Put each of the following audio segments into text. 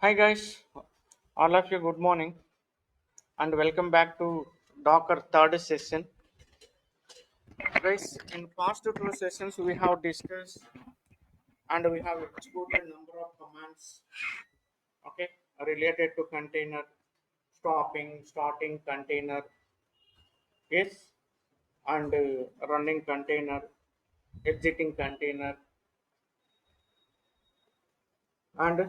Hi guys, all of you good morning and welcome back to Docker third session. Guys, in past two sessions we have discussed and we have executed number of commands, okay, related to container, stopping, starting container, yes, and running container, exiting container, and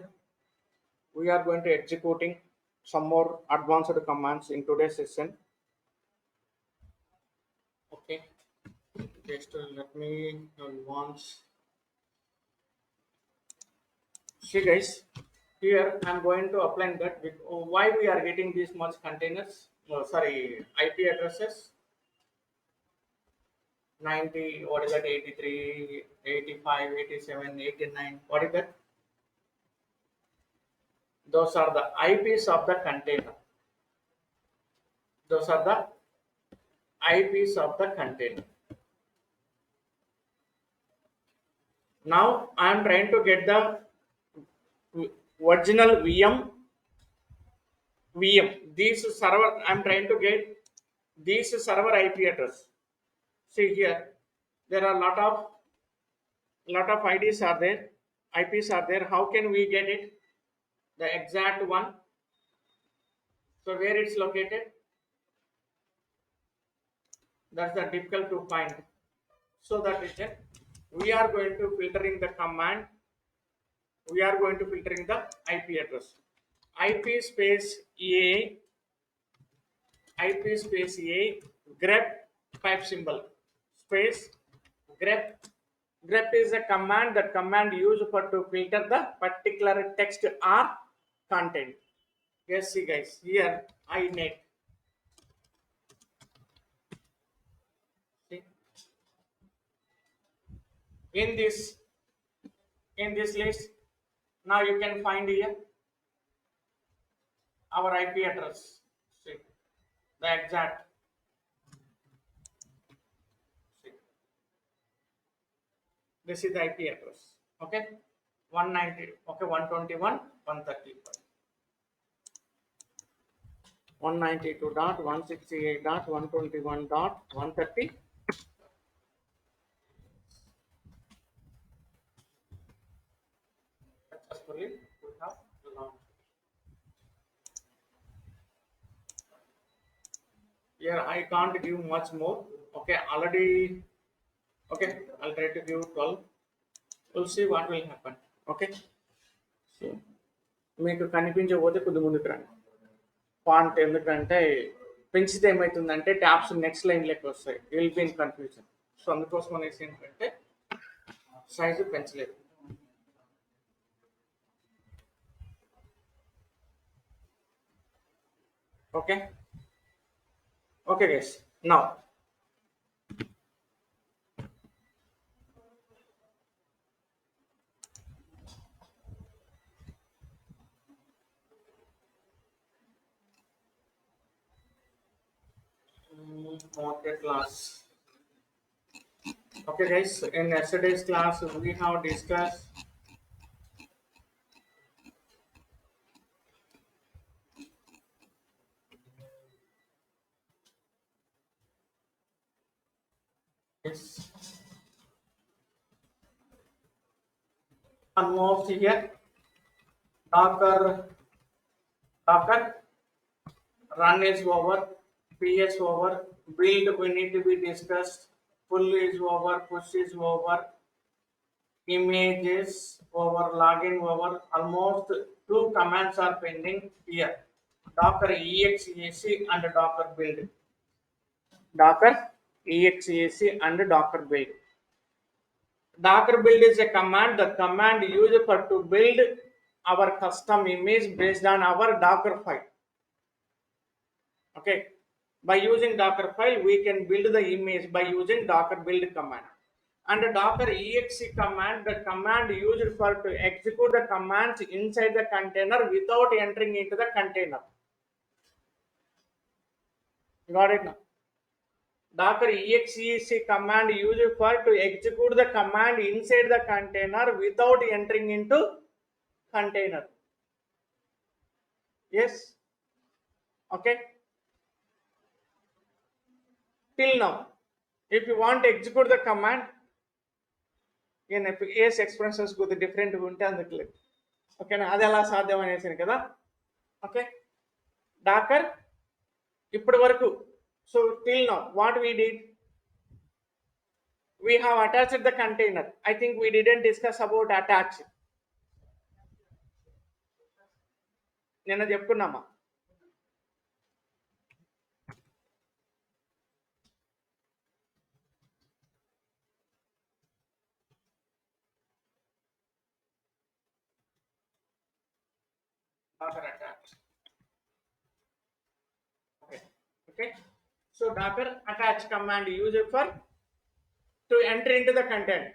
we are going to executing some more advanced commands in today's session. Okay, just let me once. See guys, here I'm going to apply that with why we are getting these much containers. Sorry, IP addresses 90. What is that? 83, 85, 87, 89. What is that? Those are the IPs of the container. Those are the IPs of the container. Now I am trying to get the original VM. These server I'm trying to get these server IP address. See here, there are lot of IDs are there, IPs are there. How can we get it? The exact one. So where it's located, that's the difficult to find. So that is it. We are going to filtering the command. We are going to filtering the IP address. IP space IP space grep pipe symbol space grep. Grep is a command that command used for to filter the particular text or content. Yes, see guys, here inet. See, in this list, now you can find here our IP address. See, the exact. See, this is the IP address. Okay, 190. Okay, 121, 135. 192.168.121.130. Successfully we have launched. Here I can't give much more. Okay, already. Okay, I'll try to give 12. We'll see what will happen. Okay, so మీకు కనిపించకపోతే కొద్ది ముందుకు రండి. Font ఎందుకంటే పెంచితే ఏమవుతుందంటే tabs next line లెక్క వస్తాయి, will be in confusion. So అందుకోసం అనేసి ఏంటంటే సైజు పెంచలేదు. Okay okay guys, now okay class. Okay guys, in yesterday's class we have discussed this almost here docker docker run is over, ps over, build we need to be discussed, pull is over, push is over, images over, login over. Almost two commands are pending here, docker exec and docker build. Docker exec and docker build. Docker build is a command. The command used for to build our custom image based on our Docker file. Okay. By using Docker file, we can build the image by using Docker build command. And the Docker exe command, the command used for to execute the commands inside the container without entering into the container. Got it now? Docker exec command used for to execute the command inside the container without entering into container. Yes. Okay. Till now, if you want to execute the command, in AS expressions కొద్ది డిఫరెంట్గా ఉంటే అందుకు ఓకేనా, అది ఎలా సాధ్యం అనేసి కదా. ఓకే, డాకర్ ఇప్పటి వరకు, so till now what we did, we have attached the container. I think we didn't discuss about attach. నిన్న చెప్పుకున్నామా? Docker attach. Okay. Okay. So Docker attach command used for to enter into the content,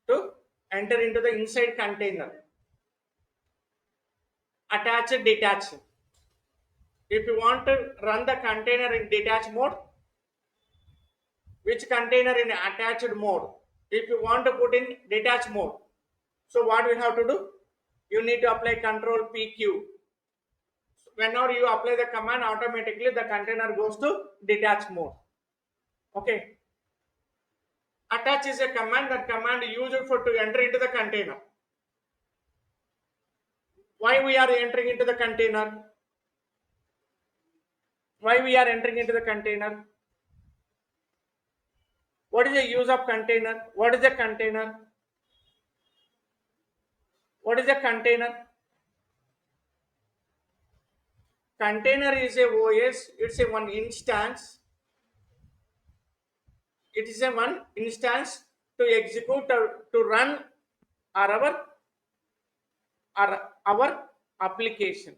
to enter into the inside container. Attach, detach. If you want to run the container in detached mode, which container in attached mode? If you want to put in detached mode, so what we have to do? You need to apply control PQ. Whenever you apply the command, automatically the container goes to detached mode. Okay. Attach is a command, that command used for to enter into the container. Why we are entering into the container? Why we are entering into the container? What is the use of container? What is the container? What is a container? Container is a OS. It's a one instance. It is a one instance to execute or to run our application.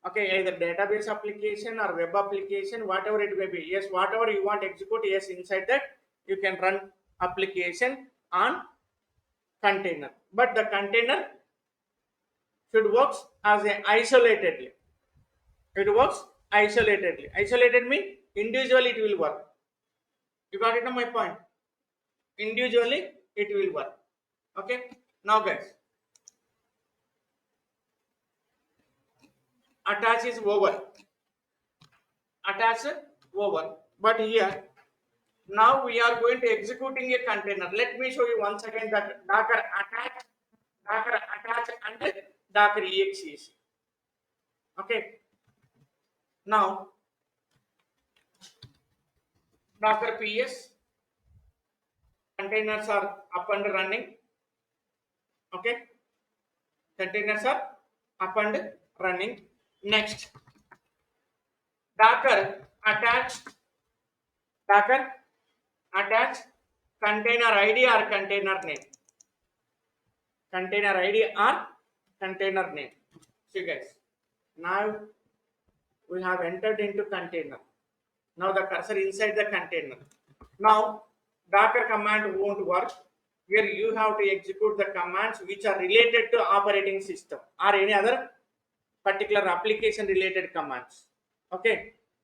Okay, either database application or web application, whatever it may be. Yes, whatever you want to execute, yes, inside that you can run application on container. But the container should work as a isolatedly. It works isolatedly. Isolated means individually it will work. You got it on my point? Individually it will work. Okay. Now guys, attach is over. Attach over. But here now we are going to executing a container. Let me show you once again that Docker attach and Docker exec. Okay. Now Docker PS containers are up and running. Okay, containers are up and running. Next, Docker attach container ID or container name. Container ID or container name. See guys, now we have entered into container. Now the cursor inside the container. Now Docker command won't work. Here you have to execute the commands which are related to operating system or any other particular application related commands. Okay.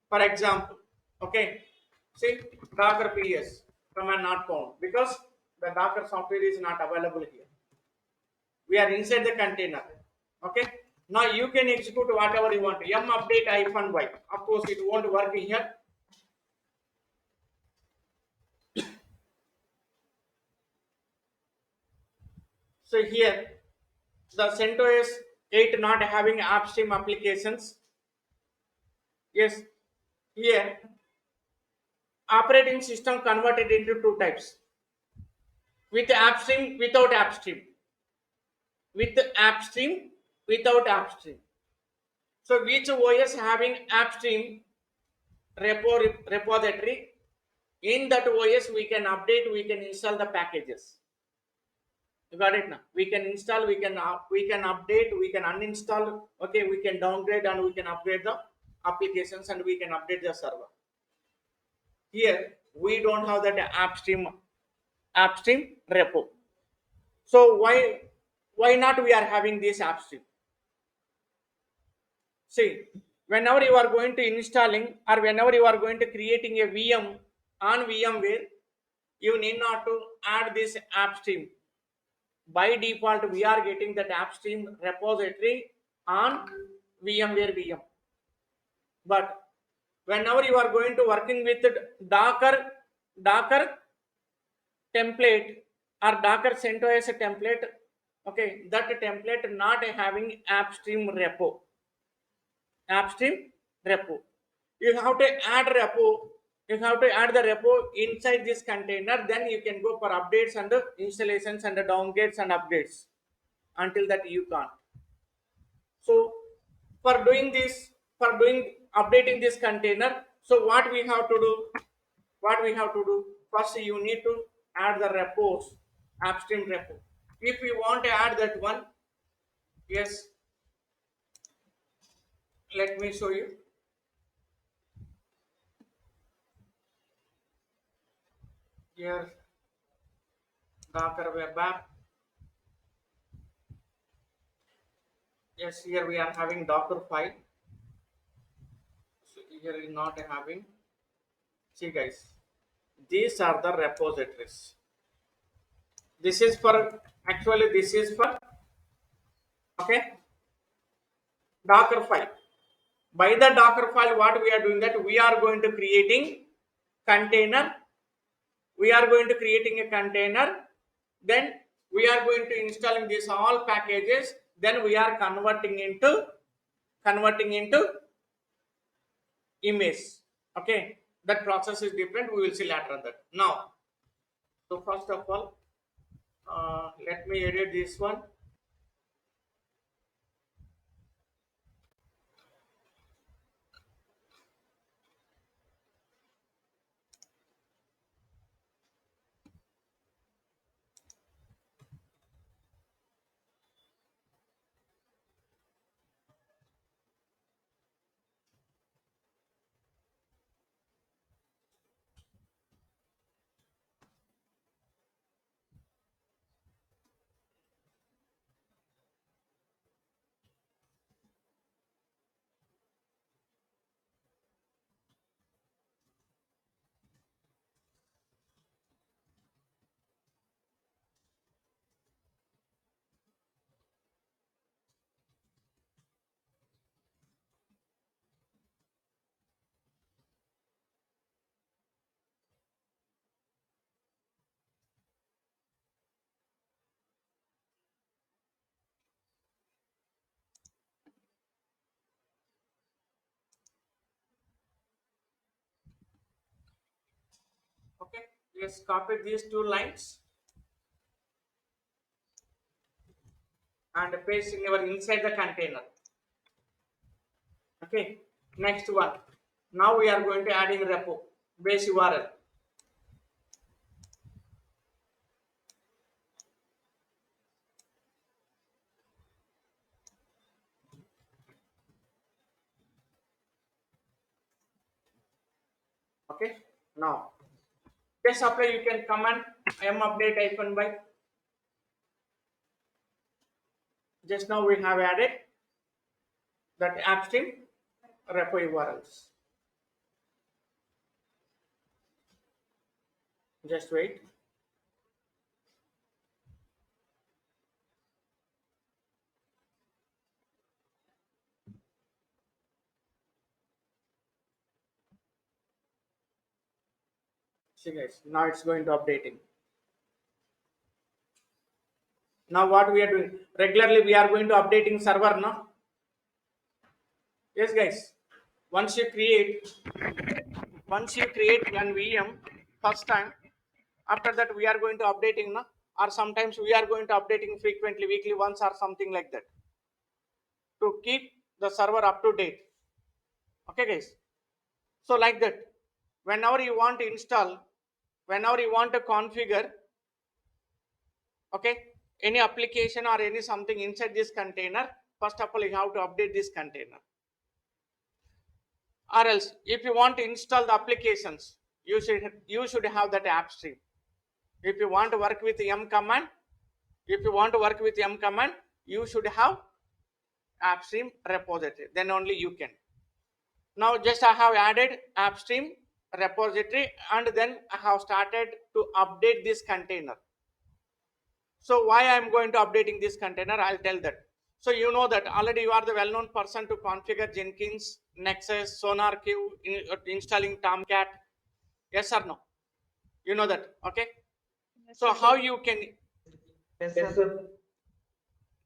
For example, okay, see Docker PS command not found because the Docker software is not available here. We are inside the container. Okay. Now you can execute whatever you want. M update -y. Of course, it won't work here. So here, the CentOS 8 not having upstream applications. Yes, here operating system converted into two types: with upstream, without upstream, with upstream, without upstream. So which OS having upstream repository? In that OS we can update, we can install the packages. You got it now? We can install, we can update, we can uninstall. Okay, we can downgrade and we can upgrade the applications and we can update the server. Here we don't have that upstream repo. So why not we are having this upstream? See, whenever you are going to installing or whenever you are going to creating a VM on VMware, you need not to add this upstream. By default we are getting that upstream repository on VMware VM. But whenever you are going to working with Docker template or Docker CentOS template, okay, that template not having AppStream repo. You have to add repo. You have to add the repo inside this container. Then you can go for updates and installations and downgrades and updates. Until that you can't. So for doing this, for doing updating this container, so what we have to do? What we have to do? First, you need to add the repos, AppStream repo. If we want to add that one, yes, let me show you. Here, Docker web app. Yes, here we are having Docker file. So here is not having. See guys, these are the repositories. This is for actually this is for okay Docker file. By the Docker file, what we are doing that we are going to creating container. We are going to creating a container. Then we are going to installing these all packages. Then we are converting into image. Okay, that process is different. We will see later that. Now, so first of all, let me edit this one. Okay, let's copy these two lines and paste in your inside the container. Okay, next one. Now we are going to adding repo base URL. Okay, now just apply. You can command m update hyphen by. Just now we have added that AppStream repo URLs. Just wait. See guys, now it's going to updating. Now what we are doing? Regularly we are going to updating server now. Yes guys. Once you create one VM first time, after that we are going to updating now, or sometimes we are going to updating frequently, weekly once or something like that, to keep the server up to date. Okay guys. So like that, whenever you want to install, whenever you want to configure, okay, any application or any something inside this container, first of all you have to update this container. Or else if you want to install the applications, you should have that AppStream. If you want to work with m command, you should have AppStream repository, then only you can. Now just I have added AppStream repository and then I have started to update this container. So why I am going to updating this container, I'll tell that. So you know that already you are the well-known person to configure Jenkins, Nexus, SonarQube, installing Tomcat. Yes or no? You know that, okay? Yes, So sir. how you can, Yes, sir.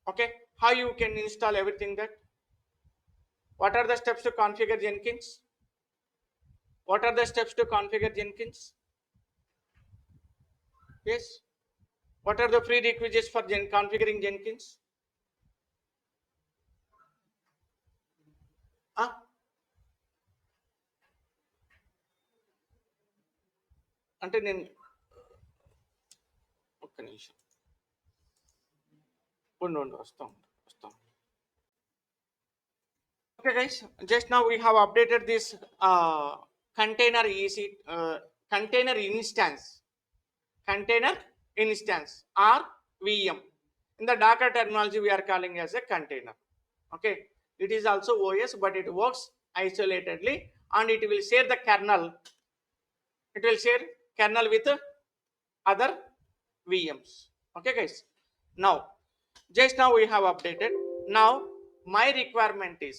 okay, how you can install everything that? What are the steps to configure Jenkins? What are the steps to configure Jenkins? Yes. What are the prerequisites for configuring Jenkins? Ah, అంటే నేను ఒక్క నిమిషం ఉండు వస్తాం. Okay, guys. Just now we have updated this container EC container instance or VM. In the Docker terminology, we are calling as a container. Okay, it is also OS, but it works isolatedly, and it will share the kernel. It will share kernel with other VMs. Okay, guys. Now, just now we have updated. Now, my requirement is,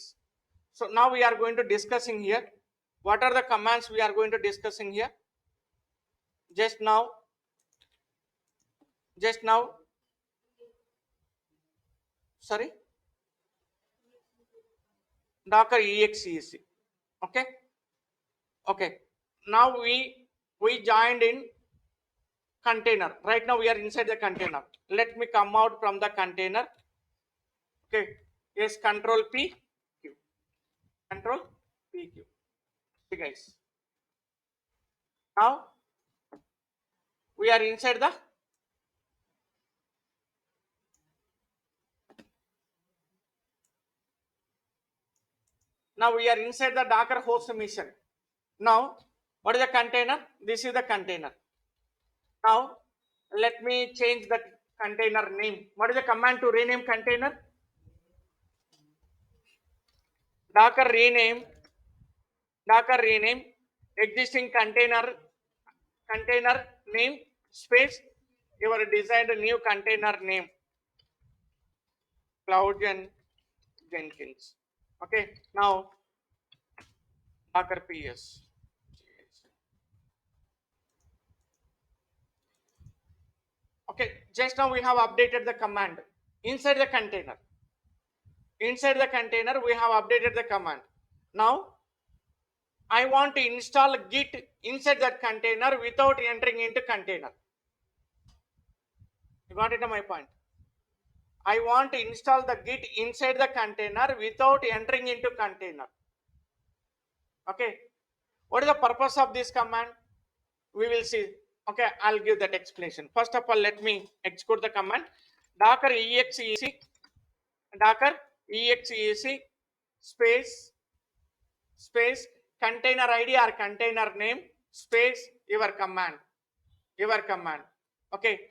so now we are going to discussing here. What are the commands we are going to discussing here? Just now, just now, sorry, Docker exec. Okay, okay. Now we joined in container. Right now we are inside the container. Let me come out from the container. Okay, yes, Control P Q. Control PQ. Okay, guys. Now we are inside the, now we are inside the Docker host mission. Now, what is the container? This is the container. Now, let me change the container name. What is the command to rename container? Docker rename, Docker rename existing container name space your desired new container name, Cloud Jenkins. Okay, now Docker PS. Okay, just now we have updated the command inside the container. Inside the container, we have updated the command. Now, I want to install Git inside that container without entering into container. You got it, my point? I want to install the Git inside the container without entering into container. Okay. What is the purpose of this command? We will see. Okay, I'll give that explanation. First of all, let me execute the command. Docker exec, Docker exec space container ID or container name space your command. Okay,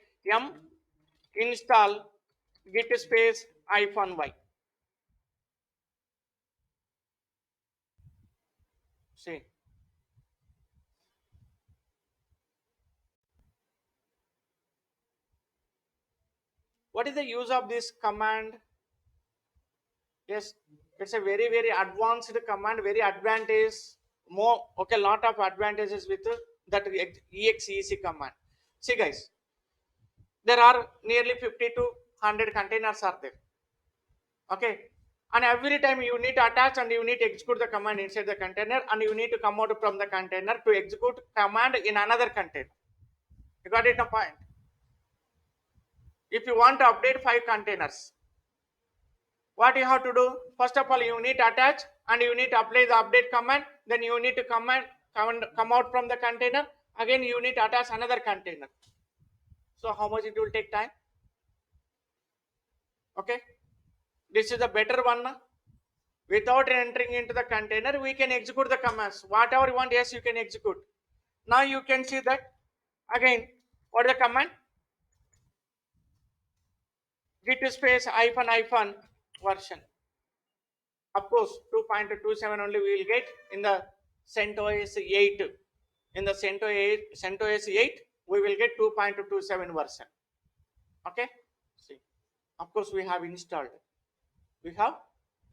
install git space -y. See, what is the use of this command? Yes, it's a very advanced command, very advantage, more, okay, lot of advantages with that exec command. See, guys, there are nearly 50 to 100 containers are there. Okay, and every time you need to attach and you need to execute the command inside the container, and you need to come out from the container to execute command in another container. You got it, a point? If you want to update 5 containers, what you have to do? First of all, you need to attach and you need to apply the update command. Then you need to come out from the container. Again, you need to attach another container. So how much it will take time? Okay, this is the better one. Without entering into the container, we can execute the commands. Whatever you want, yes, you can execute. Now you can see that again. What is the command? Git space -hyphen version. Of course, 2.27 only we will get in the CentOS 8. In the CentOS 8, we will get 2.27 version. Okay. See, of course, we have installed. We have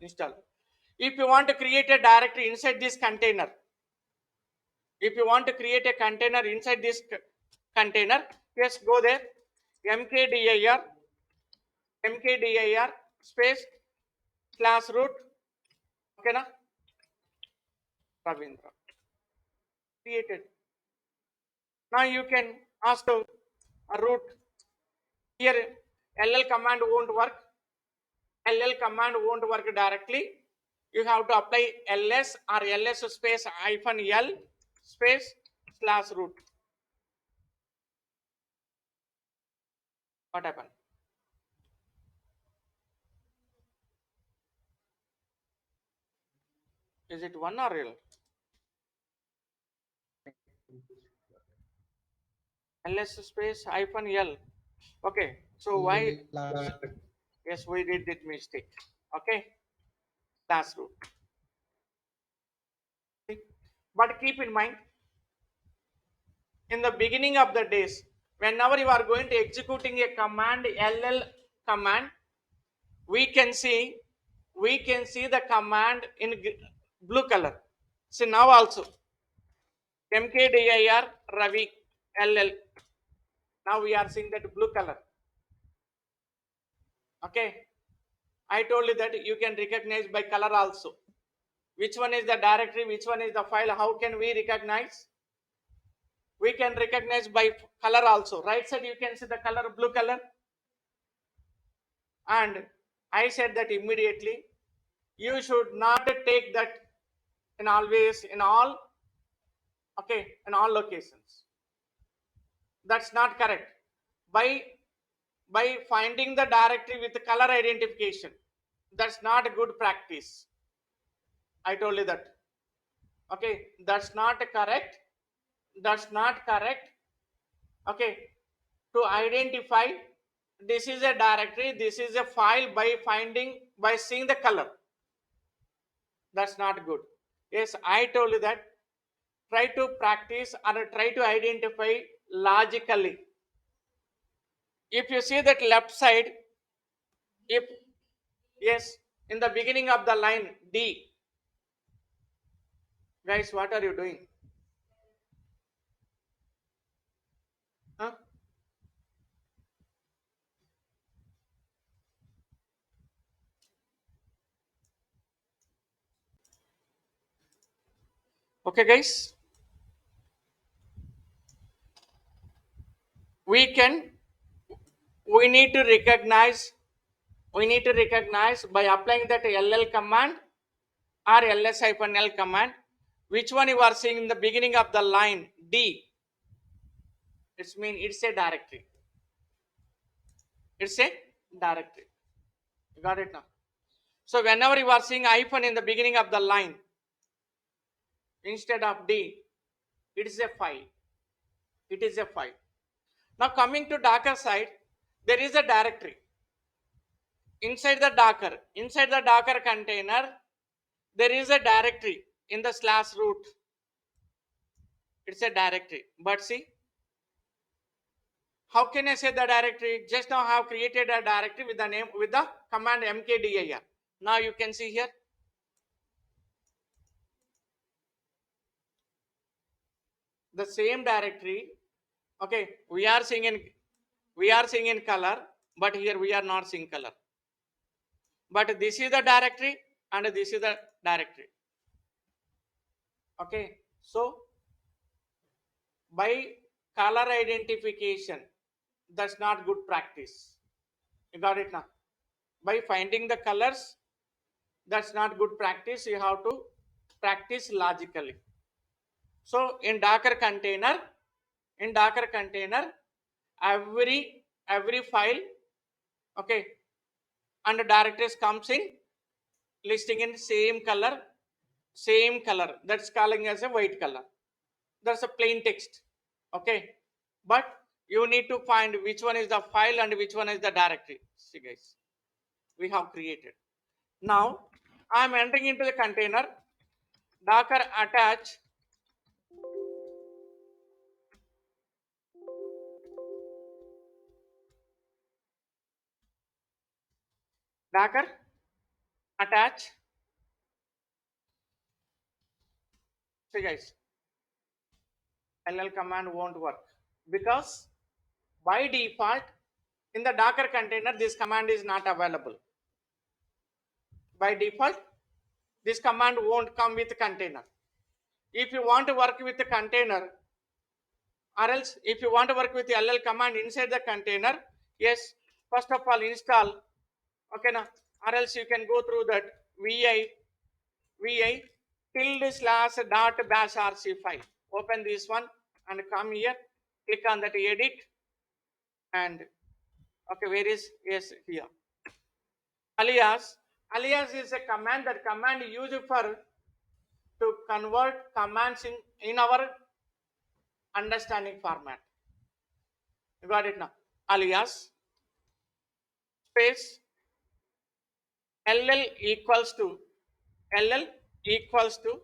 installed. If you want to create a directory inside this container, if you want to create a container inside this container, just go there, mkdir space /root, okay na, Ravindra, created. Now you can ask to root. Here ll command won't work. LL command won't work directly. You have to apply ls or ls space -l space /root. What happened? Is it one or L? ls space -l. Okay. So why? Yes, we did that mistake. Okay. /root. But keep in mind, in the beginning of the days, whenever you are going to executing a command, ll command, we can see the command in blue color. See now also mkdir ravi ll. Now we are seeing that blue color. Okay, I told you that you can recognize by color also. Which one is the directory, which one is the file? How can we recognize? We can recognize by color also. Right side you can see the color, blue color. And I said that immediately you should not take that in always, in all, okay, in all locations. That's not correct. By finding the directory with the color identification, that's not a good practice. I told you that. Okay, that's not correct. That's not correct. Okay, to identify this is a directory, this is a file by seeing the color. That's not good. Yes, I told you that. Try to practice or try to identify logically. If you see that left side, if yes, in the beginning of the line D, guys, what are you doing? Huh? Okay, guys, we can we need to recognize by applying that ll command or ls-l command, which one you are seeing in the beginning of the line D. It's mean it's a directory. It's a directory. You got it now? So whenever you are seeing hyphen in the beginning of the line instead of D, it is a file. It is a file. Now coming to Docker side, there is a directory. Inside the Docker container, there is a directory in the /root. It's a directory. But see, how can I say the directory? Just now I have created a directory with the name with the command mkdir. Now you can see here. The same directory. Okay, we are seeing in color, but here we are not seeing color. But this is the directory and this is the directory. Okay, so by color identification, that's not good practice. You got it now? By finding the colors, that's not good practice. You have to practice logically. So in Docker container, every file, okay, and the directories comes in listing in same color. That's calling as a white color. That's a plain text. Okay, but you need to find which one is the file and which one is the directory. See guys, we have created. Now I am entering into the container. Docker attach Docker attach. See guys, ll command won't work because by default in the Docker container this command is not available. By default this command won't come with container. If you want to work with the container, or else if you want to work with the ll command inside the container, yes, first of all install, okay now, or else you can go through that vi tilde slash dot bash rc file. Open this one and come here, click on that edit, and okay, where is, yes, here, alias is a command, that command used for to convert commands in our understanding format. You got it now? Alias space ll equals to ll equals to,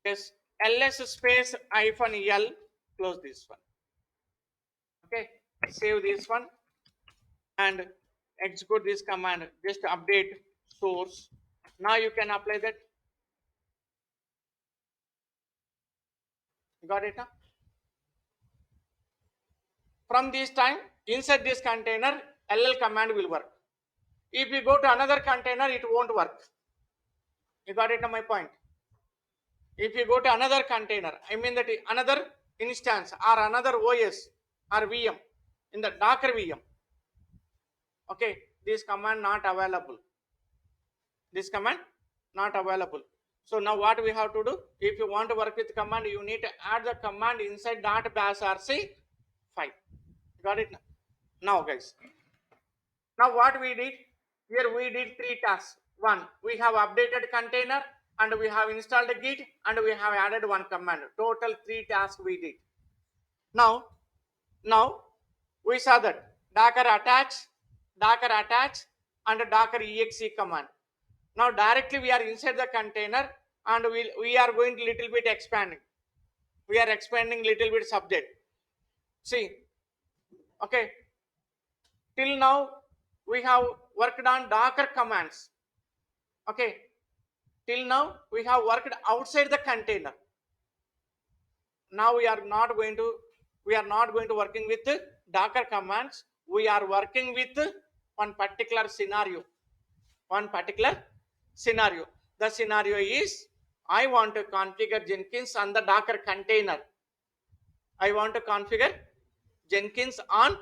yes, ls space hyphen l, close this one. Okay, save this one and execute this command. Just update source. Now you can apply that. You got it now? From this time, inside this container, ll command will work. If you go to another container, it won't work. You got it now, my point? If you go to another container, I mean that another instance or another OS or VM in the Docker VM, okay, this command not available. This command not available. So now what we have to do? If you want to work with command, you need to add the command inside .bash rc file. Got it now? Now guys, now what we did here, we did three tasks. One, we have updated container and we have installed a git and we have added one command. Total three tasks we did. Now we saw that docker attach and docker exe command. Now directly we are inside the container and we are going to little bit expanding. We are expanding little bit subject. See, okay, till now we have worked on docker commands. Okay, till now we have worked outside the container. Now we are not going to working with docker commands. We are working with one particular scenario. The scenario is, I want to configure Jenkins on the docker container. I want to configure Jenkins on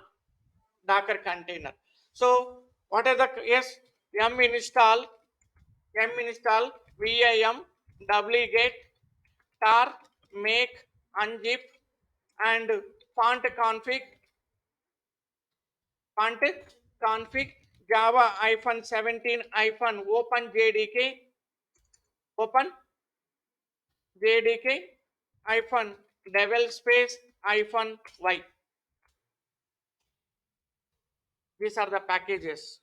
docker container. So what are the, yes, yum install vim wget tar make unzip and font config java -17 open jdk hyphen devel space hyphen y. These are the packages.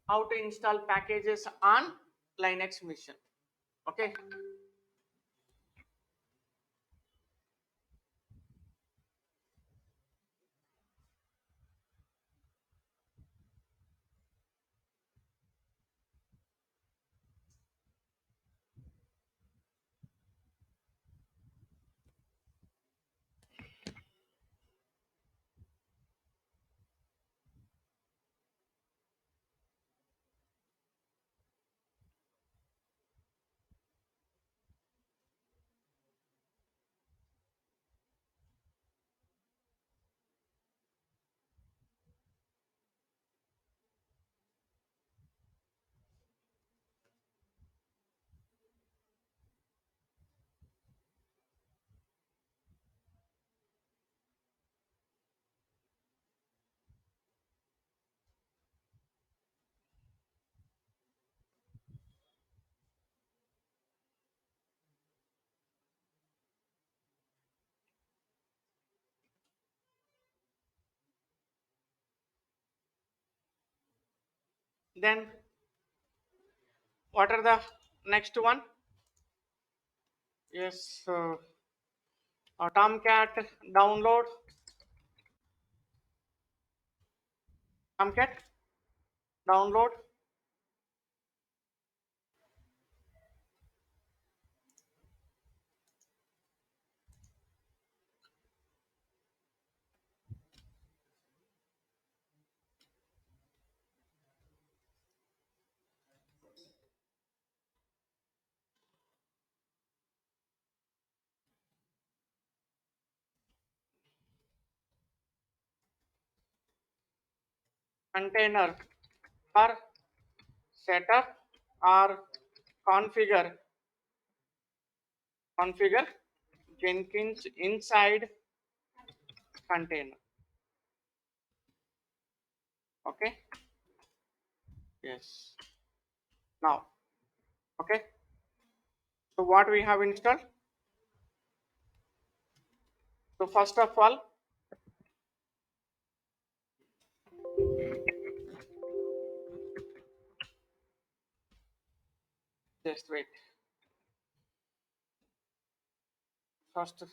How to install packages on Linux machine. Okay. Then what are the next one? Yes. Tomcat download. Tomcat download. Container or setup or configure Jenkins inside container. Okay. Yes. Now, okay. So what we have installed? So first of all, just wait. First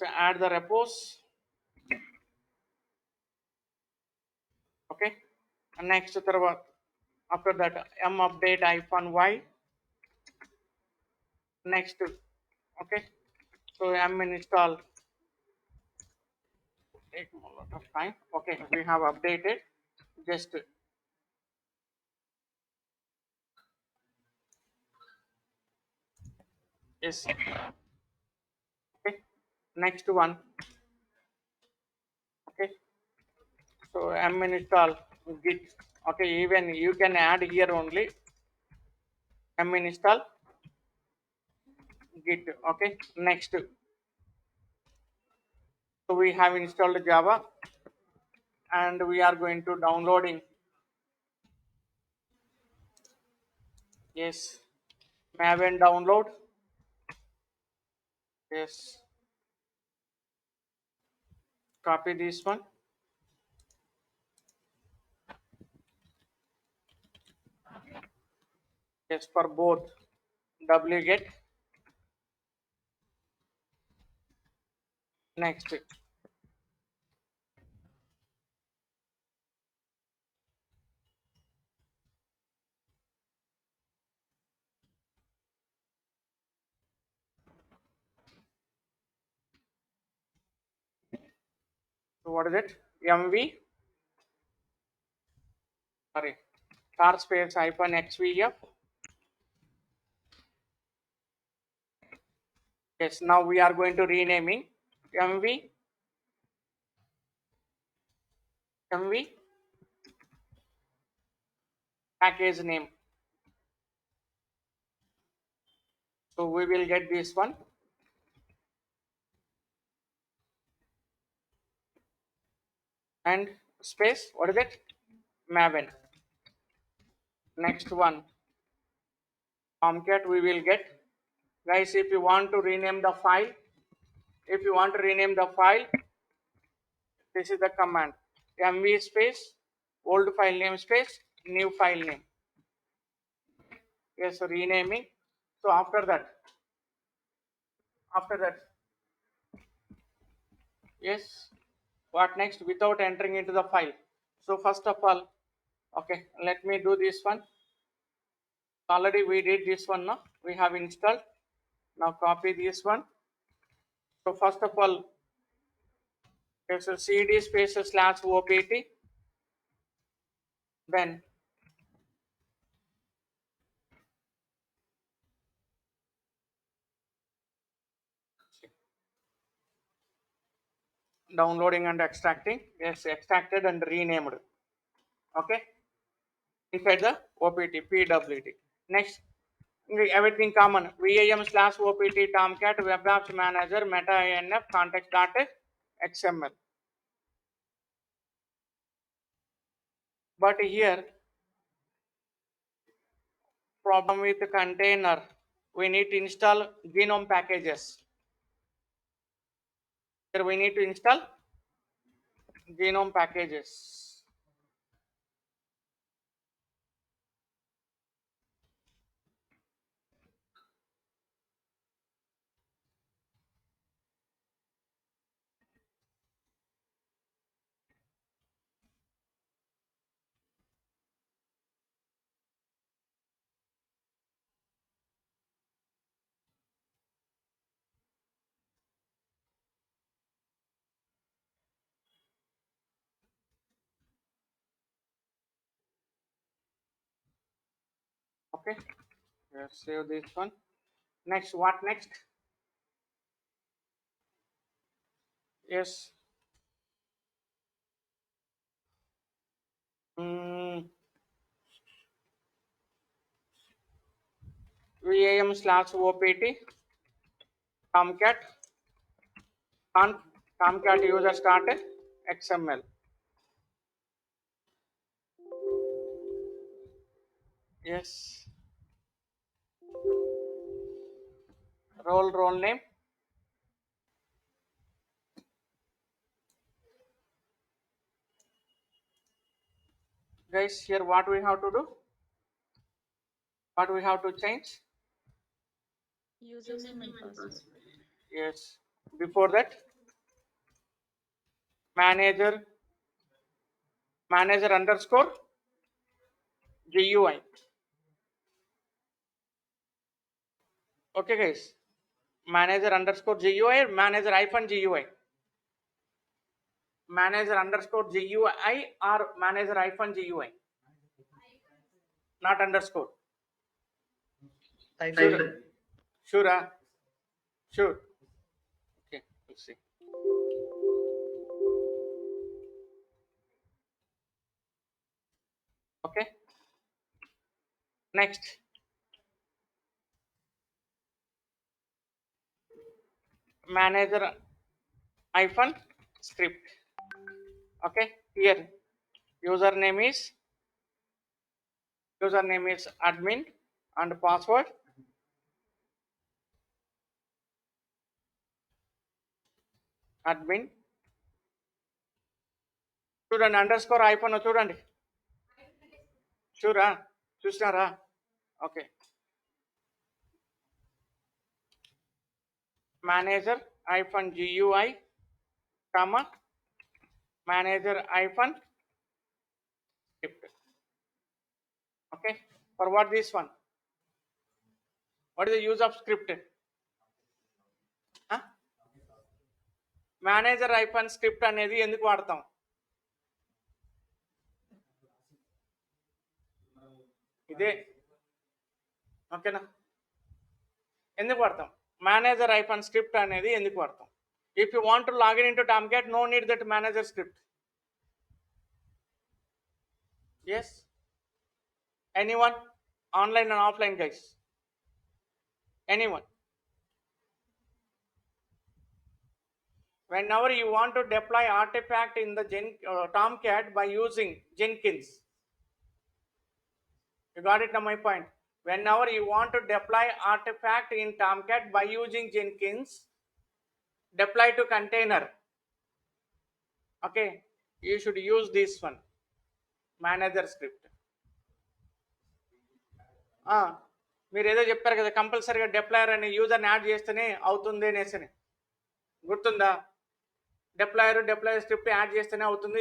add the repos. Okay. And next after that m update -y. Next, okay. So m install take a lot of time. Okay, we have updated. Just yes. Okay. Next one. Okay. So m install git. Okay, even you can add here only m install git. Okay. Next, so we have installed Java and we are going to downloading. Yes. Maven download. Yes. Copy this one. Yes, for both wget. Next, so what is it? MV, sorry, star space hyphen XVF. Yes, now we are going to renaming MV, MV package name. So we will get this one and space. What is it? Maven. Next one, Tomcat. We will get, guys. If you want to rename the file, this is the command: MV space old file name space new file name. Yes, renaming. So after that, yes, what next without entering into the file? So first of all, okay, let me do this one. Already we did this one now. We have installed. Now copy this one. So first of all, there's a cd space slash opt, then downloading and extracting. Yes, extracted and renamed. Okay, inside the opt pwd. Next, everything common. VIM slash opt tomcat web apps manager meta inf context dot xml. But here problem with the container, we need to install genome packages. Here we need to install genome packages. Okay, let's save this one. Next, what next? Yes. Mm, VAM/OPT Tomcat Tomcat user started XML. Yes. Role name. Guys, here what we have to do? What we have to change? Username and password. Yes. Before that, manager underscore GUI. Okay, guys. Manager underscore GUI or manager hyphen GUI. Manager underscore GUI or manager hyphen GUI. Not underscore. iPhone. Sure. Sure. Sure. Okay. We'll see. Okay. Next. Manager hyphen script. Okay. Here username is admin and password admin. చూడండి under score iPhone చూడండి షూరా చూసినారా okay manager iPhone GUI comma manager iPhone script okay for what this one what is the use of script manager iPhone script అనేది ఎందుకు వాడతాం ఇదే ఓకేనా ఎందుకు వాడతాం మేనేజర్ ఐఫోన్ స్క్రిప్ట్ అనేది ఎందుకు వాడతాం if you want to login in to Tomcat no need that manager script yes anyone online and offline guys anyone whenever you want to deploy artifact in the Tomcat by using Jenkins. You got it now my point. Whenever you want to deploy artifact in Tomcat by using Jenkins, deploy to container. Okay, you should use this one, manager script. మీరు ఏదో చెప్పారు కదా కంపల్సరీగా డిప్లాయర్ అనే యూజర్ని add చేస్తేనే అవుతుంది అనేసి గుర్తుందా డిప్లాయర్ స్క్రిప్ట్ యాడ్ చేస్తేనే అవుతుంది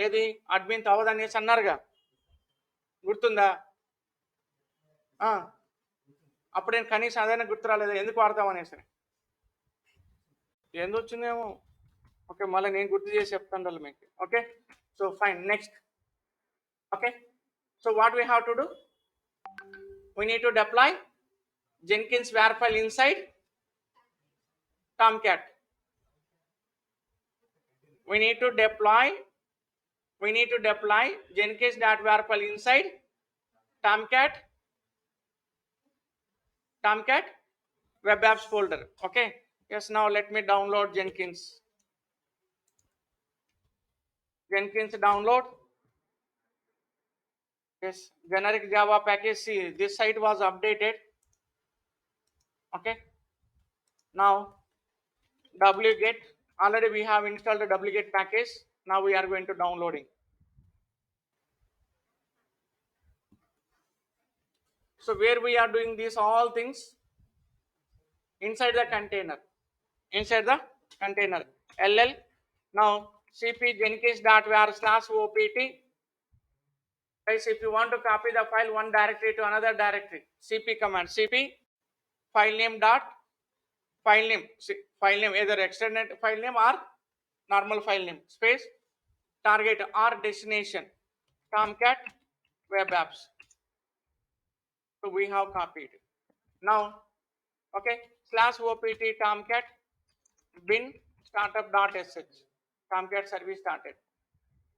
ఏది అడ్మిన్ అవ్వదు అనేసి అన్నారుగా గుర్తుందా అప్పుడు నేను కనీసం అదైనా గుర్తు రాలేదు ఎందుకు వాడతాం అనేసి ఎందుకు వచ్చిందేమో ఓకే మళ్ళీ నేను గుర్తు చేసి చెప్తాను మీకు okay so fine next okay so what we have to do we need to deploy Jenkins war file inside Tomcat. We need to deploy Jenkins.war file inside Tomcat web apps folder. Okay. Yes. Now let me download Jenkins download. Yes, generic Java package. See, this site was updated. Okay. Now wget, already we have installed the wget package. Now we are going to downloading. So where we are doing these all things inside the container ll. Now cp jenkins.var/opt. Guys, if you want to copy the file one directory to another directory, cp command, cp file name either extended file name or normal file name space target or destination Tomcat web apps. So we have copied. Now, okay, /opt tomcat bin startup.sh, tomcat service started.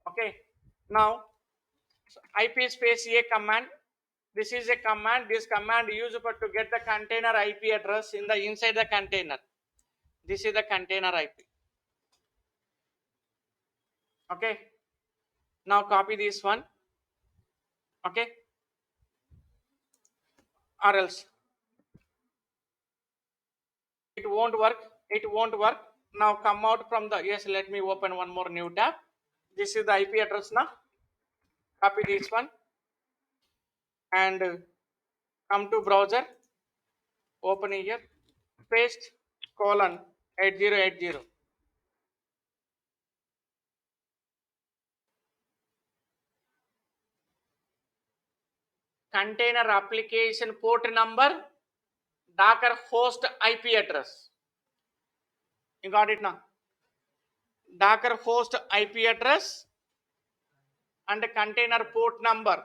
Okay, now IP space a command. This is a command. This command used for to get the container IP address in the inside the container. This is the container IP. Okay. Now copy this one. Okay. Or else it won't work. It won't work. Now come out from the yes. Let me open one more new tab. This is the IP address now. Copy this one and come to browser. Open here. Paste colon 8080. Container application port number, Docker host IP address. You got it now? Docker host IP address and container port number.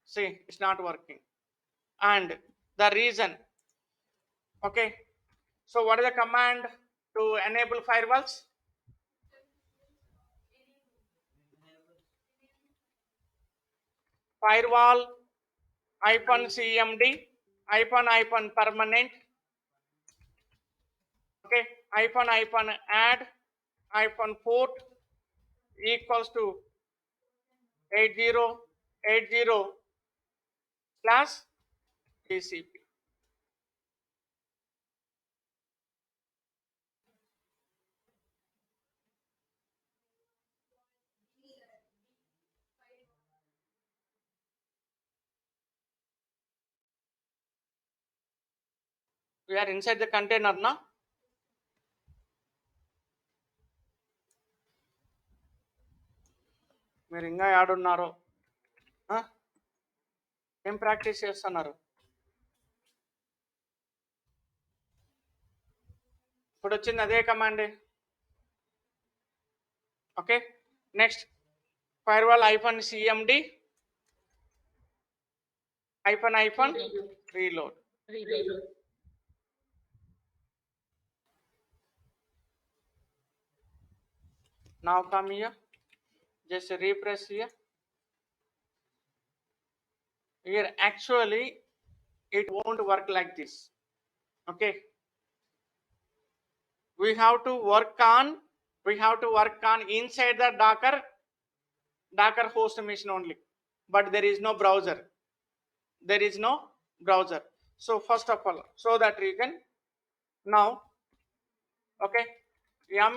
See, it's not working. And the reason. Okay. So what is the command to enable firewalls? Firewall -cmd -permanent. Okay, -add -port equals to 8080/TCP. We are inside the container now. మీరు ఇంకా ఆడున్నారో ఏం practice చేస్తున్నారు? ఇప్పుడు వచ్చింది అదే కమాండే. Okay, next firewall -cmd -reload. Now come here, just refresh here. Here actually it won't work like this. Okay, we have to work on inside the Docker host machine only, but there is no browser. So first of all, so that you can now, okay, yum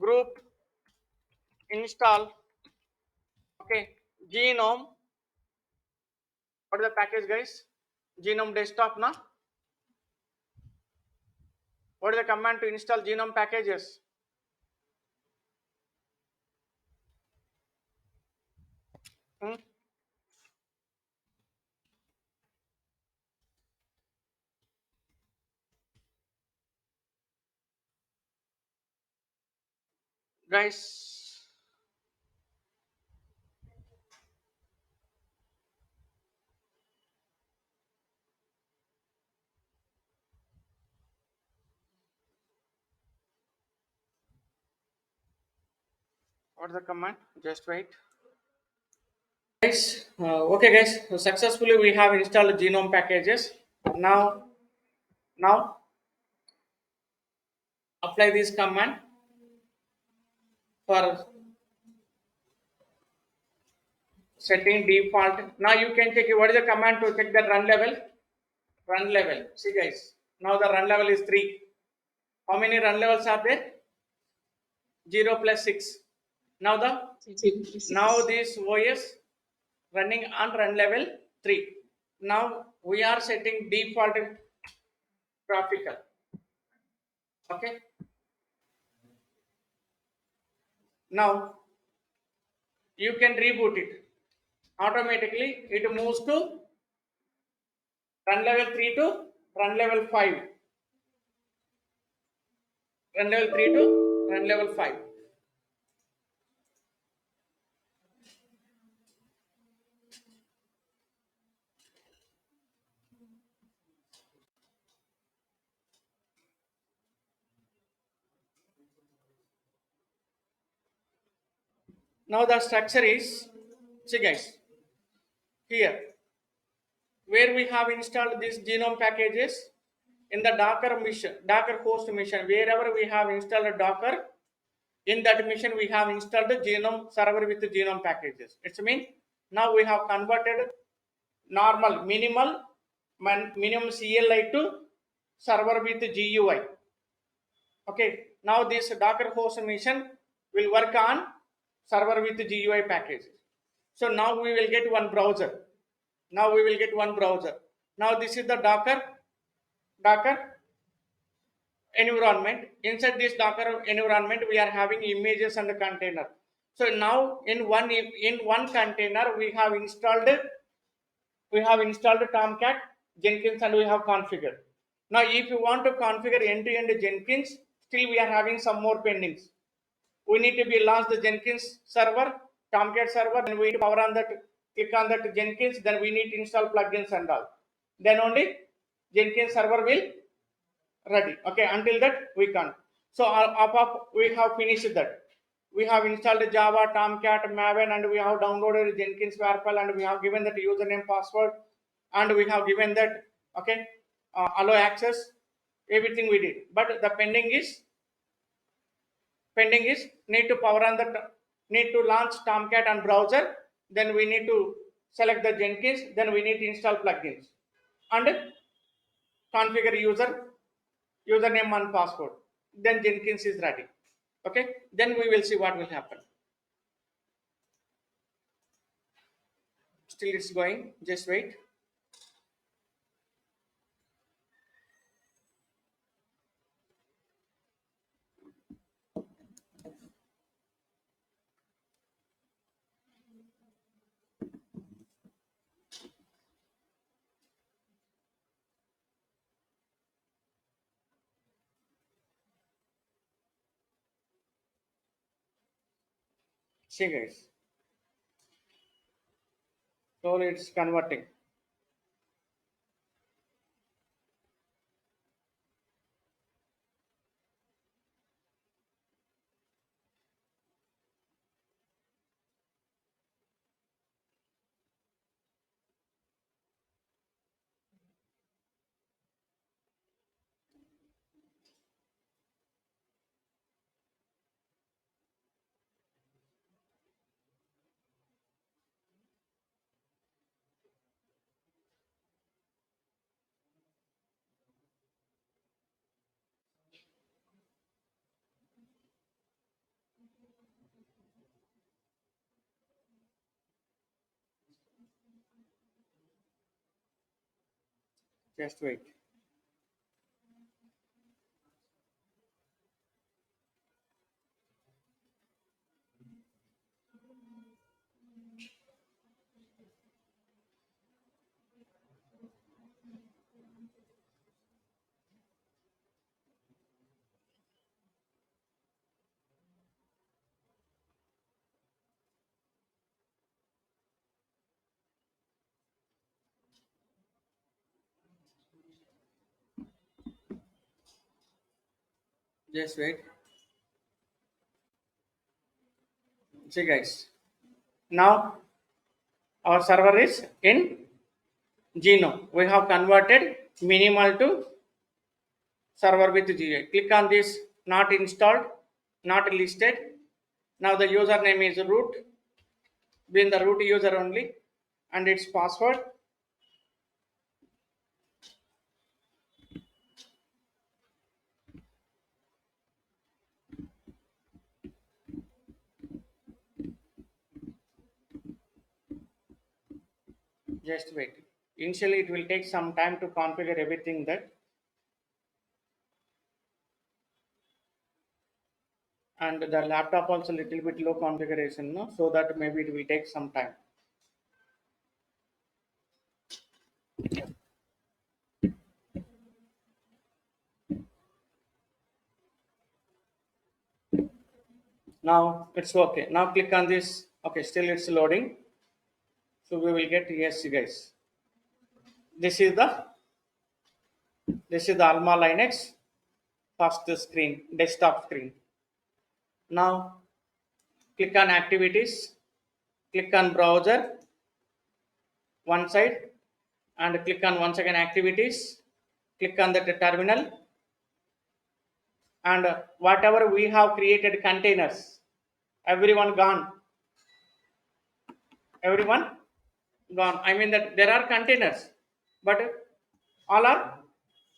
group install, okay, genome. What is the package, guys? Genome desktop now. What is the command to install genome packages? Guys, what is the command? Just wait. Guys, okay guys, so successfully we have installed genome packages. Now apply this command for setting default. Now you can check what is the command to check the run level. See guys, now the run level is 3. How many run levels are there? 0 plus 6. Now this OS running on run level 3. Now we are setting default graphical. Okay, now you can reboot it. Automatically it moves to run level 3 to run level 5. Run level 3 to run level 5. Now the structure is, see guys, here where we have installed these genome packages in the Docker mission, Docker host mission, wherever we have installed a Docker, in that mission we have installed the genome server with the genome packages. It's mean now we have converted normal minimum CLI to server with GUI. Okay, now this Docker host mission will work on server with GUI packages. So now we will get one browser. Now we will get one browser. Now this is the Docker environment. Inside this Docker environment, we are having images and the container. So now in one container we have installed Tomcat, Jenkins, and we have configured. Now, if you want to configure end-to-end Jenkins, still we are having some more pendings. We need to be launch the Jenkins server, Tomcat server, and we need to power on that, click on that Jenkins, then we need to install plugins and all. Then only Jenkins server will ready. Okay, until that we can't. So we have finished that. We have installed Java, Tomcat, Maven, and we have downloaded Jenkins WAR file, and we have given that username, password, and we have given that, okay, allow access. Everything we did, but the pending is need to power on the need to launch Tomcat and browser. Then we need to select the Jenkins. Then we need to install plugins and configure username and password. Then Jenkins is ready. Okay, then we will see what will happen. Still it's going, just wait. See guys, slowly it's converting. Just wait. Just wait. See guys, now our server is in Genome. We have converted minimal to server with GUI. Click on this not installed, not listed. Now the username is root, being the root user only, and its password. Just wait. Initially, it will take some time to configure everything that, and the laptop also little bit low configuration, no? So that maybe it will take some time. Now it's okay. Now click on this. Okay, still it's loading. So we will get yes, guys. This is the Alma Linux first screen, desktop screen. Now click on activities, click on browser one side, and click on once again activities, click on the terminal, and whatever we have created containers, everyone gone, everyone gone. I mean that there are containers, but all are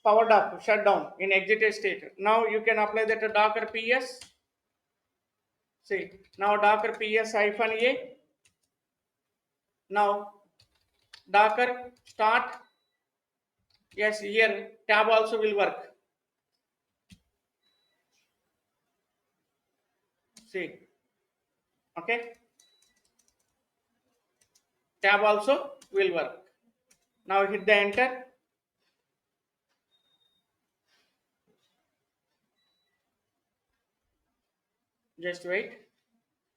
powered up, shut down in exited state. Now you can apply that to docker ps. See, now docker ps hyphen a. Now docker start. Yes, here tab also will work. See, okay, tab also will work. Now hit the enter. Just wait.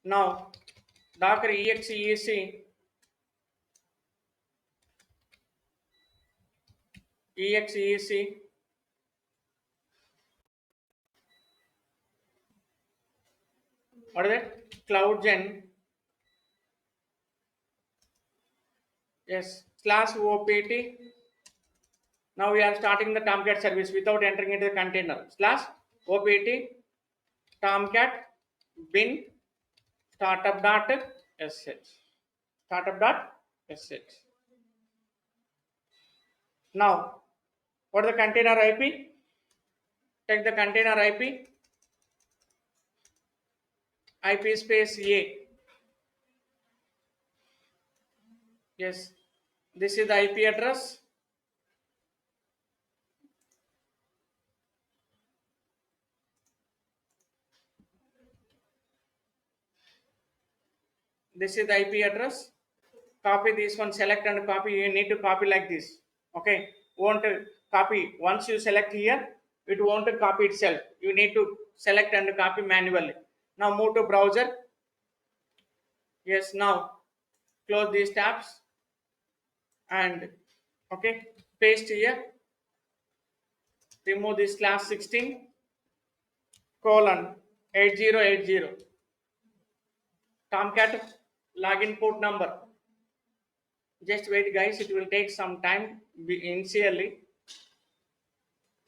Now docker exec exec what is that? Cloud gen. Yes, slash opt. Now we are starting the Tomcat service without entering into the container. Slash opt Tomcat bin startup dot sh. Startup dot sh. Now, what is the container IP? Take the container IP space A. Yes, this is the IP address. This is the IP address. Copy this one, select and copy. You need to copy like this. Okay, won't copy. Once you select here, it won't copy itself. You need to select and copy manually. Now move to browser. Yes, now close these tabs and okay, paste here. Remove this class 16 colon 8080 Tomcat login port number. Just wait, guys. It will take some time initially,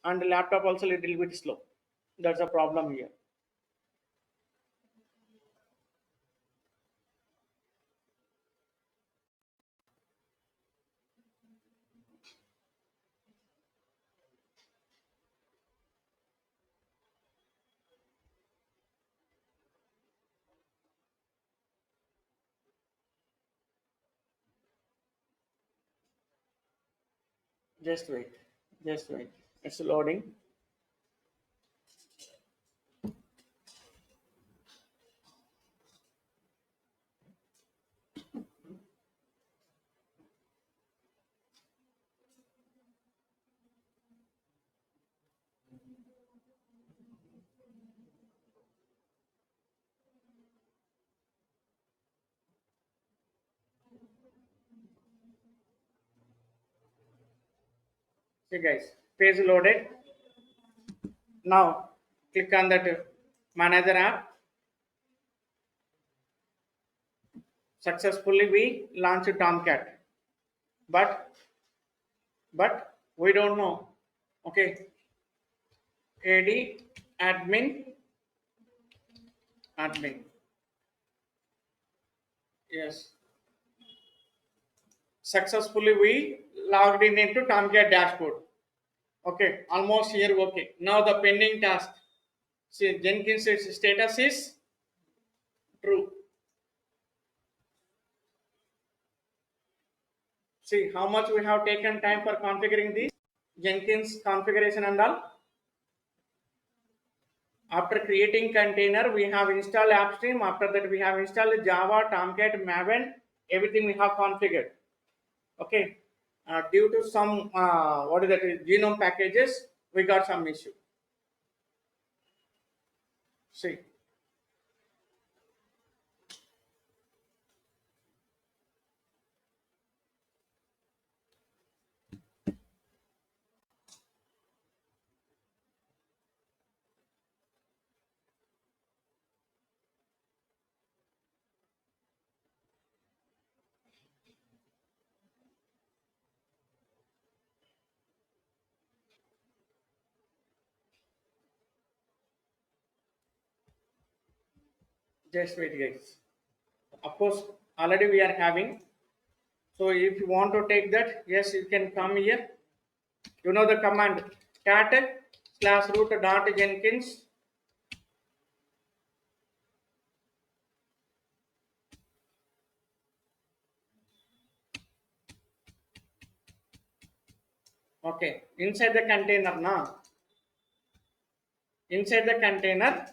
and the laptop also little bit slow. That's a problem here. Just wait. Just wait. It's loading. See, guys, page loaded. Now click on that manager app. Successfully we launched Tomcat, but we don't know. Okay, ad admin. Yes, successfully we logged in into Tomcat dashboard. Okay, almost here. Okay, now the pending task. See, Jenkins status is true. See how much we have taken time for configuring this Jenkins configuration and all. After creating container, we have installed AppStream. After that, we have installed Java, Tomcat, Maven. Everything we have configured. Okay. Due to some what is that genome packages, we got some issue. See. Just wait, guys. Of course, already we are having. So if you want to take that, yes, you can come here. You know the command cat slash root dot Jenkins. Okay, inside the container now. Inside the container,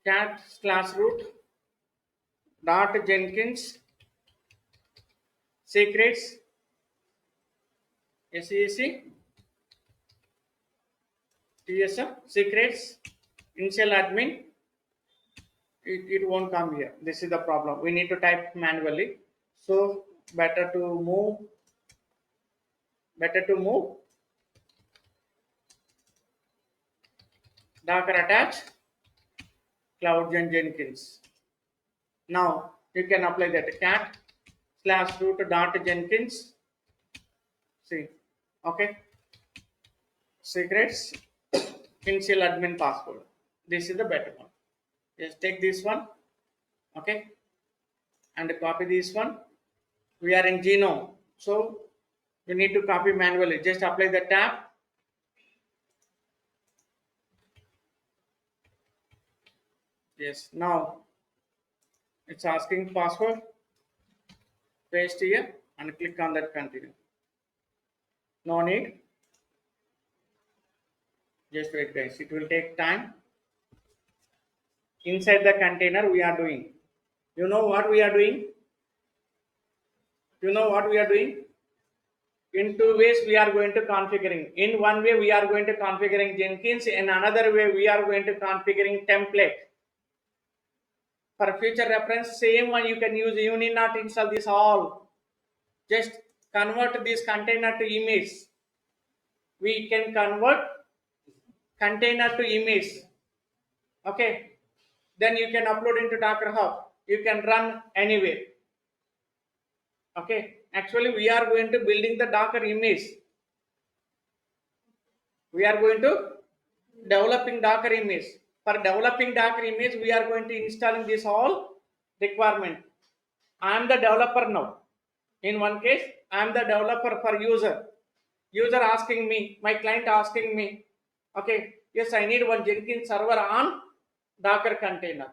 cat slash root dot Jenkins secrets SEC TSM secrets initial admin. It won't come here. This is the problem. We need to type manually. So better to move Docker attach Cloud Jenkins. Now you can apply that cat slash root dot Jenkins. See, okay, secrets initial admin password. This is the better one. Just take this one, okay, and copy this one. We are in genome, so you need to copy manually. Just apply the tab. Yes, now it's asking password. Paste here and click on that continue. No need. Just wait, guys. It will take time. Inside the container, we are doing. You know what we are doing? You know what we are doing? In two ways, we are going to configuring. In one way, we are going to configuring Jenkins. In another way, we are going to configuring template. For future reference, same one you can use. You need not install this all. Just convert this container to image. We can convert container to image. Okay. Then you can upload into Docker Hub. You can run anywhere. Okay. Actually, we are going to building the Docker image. We are going to developing Docker image. For developing Docker image, we are going to installing this all requirement. I am the developer now. In one case, I am the developer for user. User asking me, my client asking me, okay, yes, I need one Jenkins server on Docker container.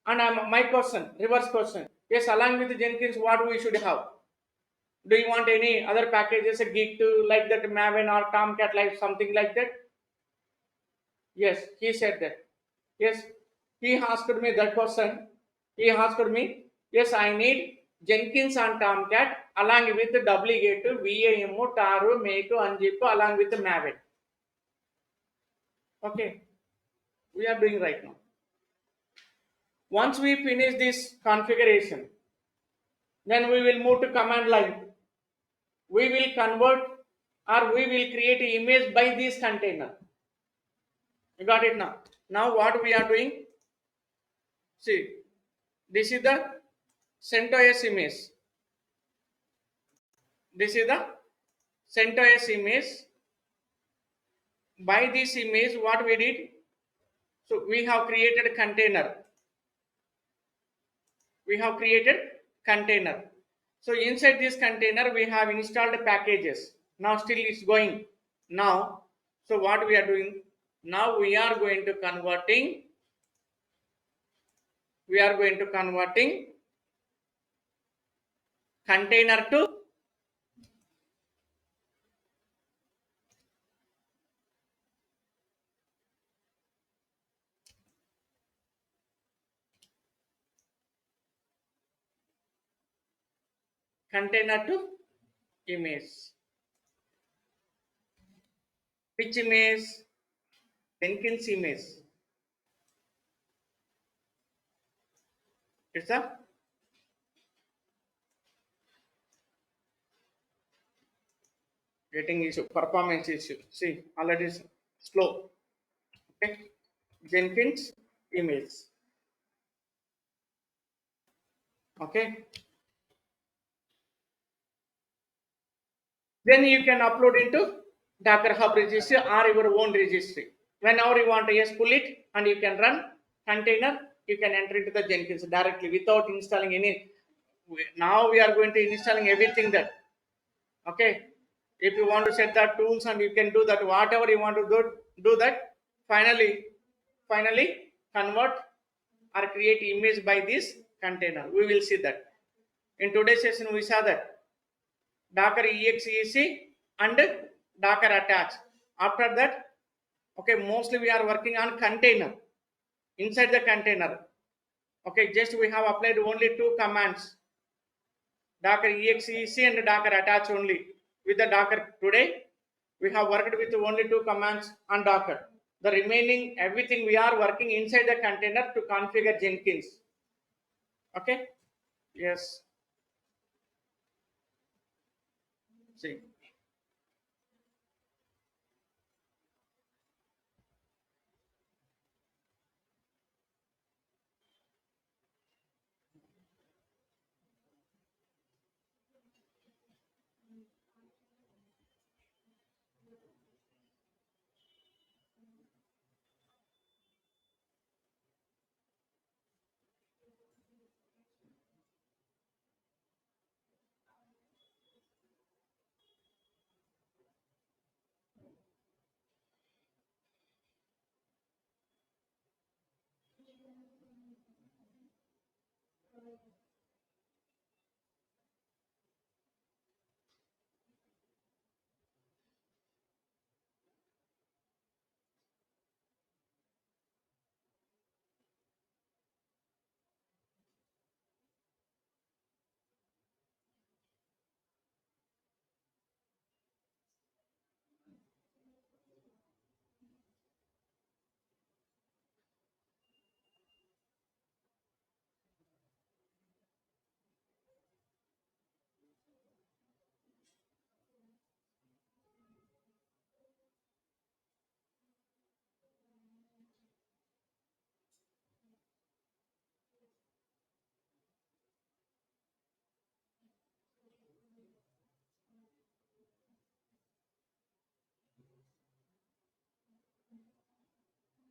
And my question, reverse question, yes, along with Jenkins, what we should have? Do you want any other packages, a Git to like that Maven or Tomcat, like something like that? Yes, he said that. Yes, he asked me that question. He asked me, yes, I need Jenkins and Tomcat along with wget, VAM, Taru, Make, Anjip along with Maven. Okay, we are doing right now. Once we finish this configuration, then we will move to command line. We will convert or we will create an image by this container. You got it now. Now what we are doing? See, this is the CentOS image. This is the CentOS image. By this image, what we did? So we have created a container. We have created container. So inside this container, we have installed packages. Now still it's going. Now, so what we are doing? Now we are going to converting. We are going to converting container to image. Which image? Jenkins image. It's a getting issue, performance issue. See, already slow. Okay, Jenkins image. Okay, Then you can upload into Docker Hub registry or your own registry. Whenever you want to just pull it and you can run container, you can enter into the Jenkins directly without installing any. Now we are going to installing everything that. Okay. If you want to set that tools and you can do that, whatever you want to do that. Finally convert or create image by this container. We will see that. In today's session, we saw that Docker exec and Docker attach. After that, okay, mostly we are working on container. Inside the container, okay, just we have applied only two commands, Docker exec and Docker attach only. With the Docker today, we have worked with only two commands on Docker. The remaining everything we are working inside the container to configure Jenkins. Okay, yes, see.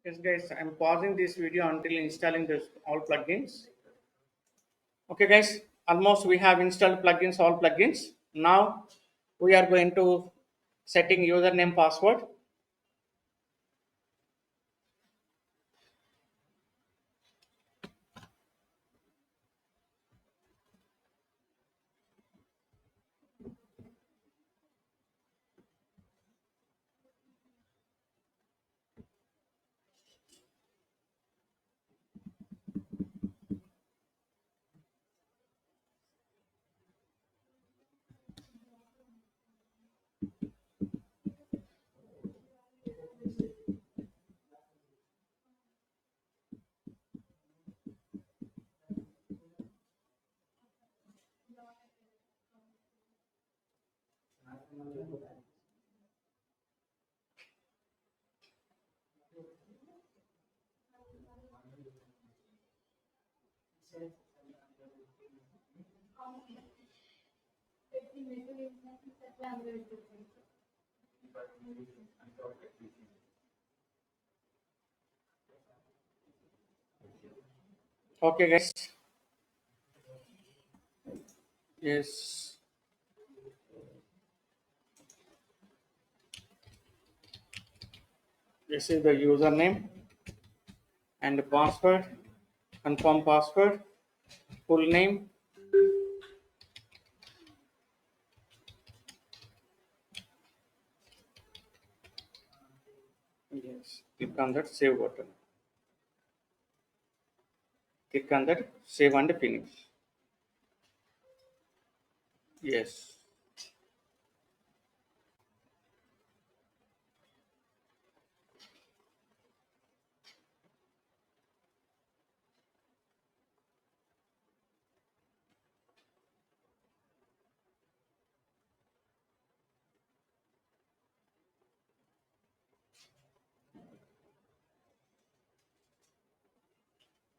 Yes, guys, I'm pausing this video until installing this all plugins. Okay, guys, almost we have installed plugins, all plugins. Now we are going to setting username password. Okay, guys. Yes, this is the username and the password. Confirm password. Full name. Yes. Click on that save button. Click on that save and finish. Yes.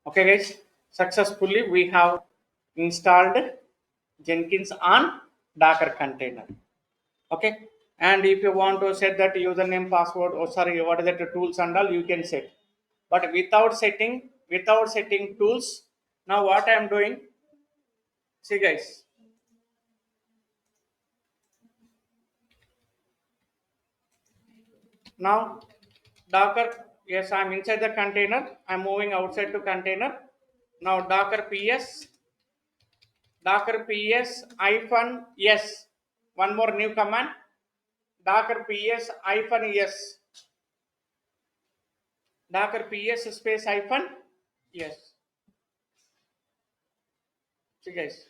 Okay, guys. Successfully we have installed Jenkins on Docker container. Okay, and if you want to set that username, password, or sorry, what is that tools and all, you can set. But without setting tools, now what I am doing, see guys, now docker, yes, I'm inside the container, I'm moving outside to container. Now docker ps hyphen yes, one more new command, docker ps hyphen yes, docker ps space hyphen yes. See guys,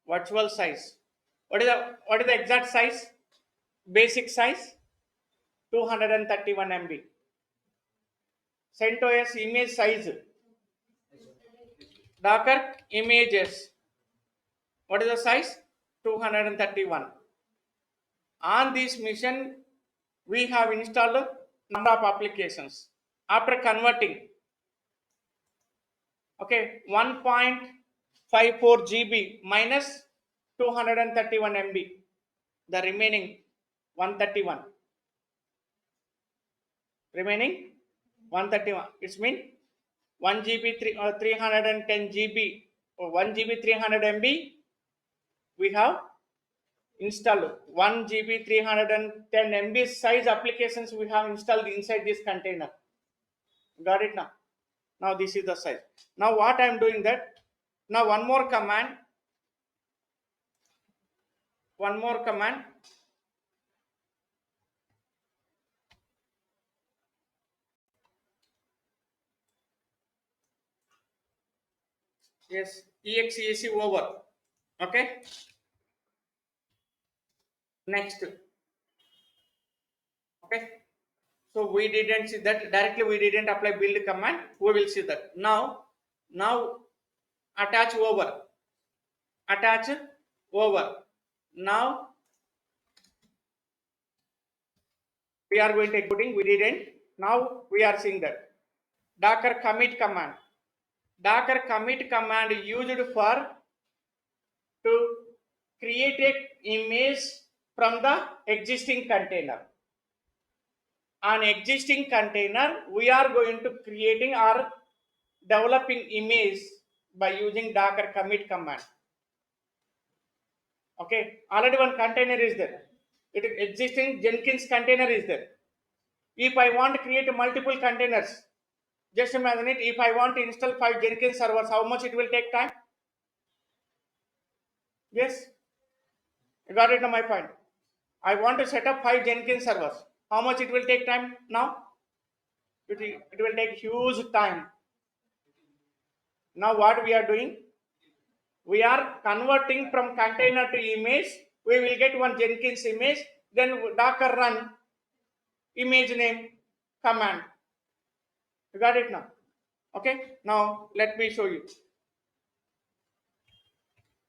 virtual size, what is the exact size, basic size 231 MB. CentOS image size, Docker images, what is the size, 231. On this mission we have installed number of applications after converting. Okay, 1.54 GB minus 231 MB, the remaining 131, it's mean 1 GB 310 GB or 1 GB 300 MB we have installed. 1 GB 310 MB size applications we have installed inside this container. Got it now? Now this is the size. Now what I am doing that, now one more command, yes, exec over. Okay, next. Okay, so we didn't see that directly, we didn't apply build command, we will see that now attach over. Now we are going to executing, we didn't, now we are seeing that docker commit command used for to create a image from the existing container. On existing container we are going to creating or developing image by using docker commit command. Okay, already one container is there, it existing Jenkins container is there. If I want to create multiple containers, just imagine it, if I want to install 5 Jenkins servers, how much it will take time? Yes, you got it on my point. I want to set up 5 Jenkins servers, how much it will take time now? It will take huge time. Now what we are doing, we are converting from container to image, we will get one Jenkins image, then docker run image name command. You got it now? Okay, now let me show you.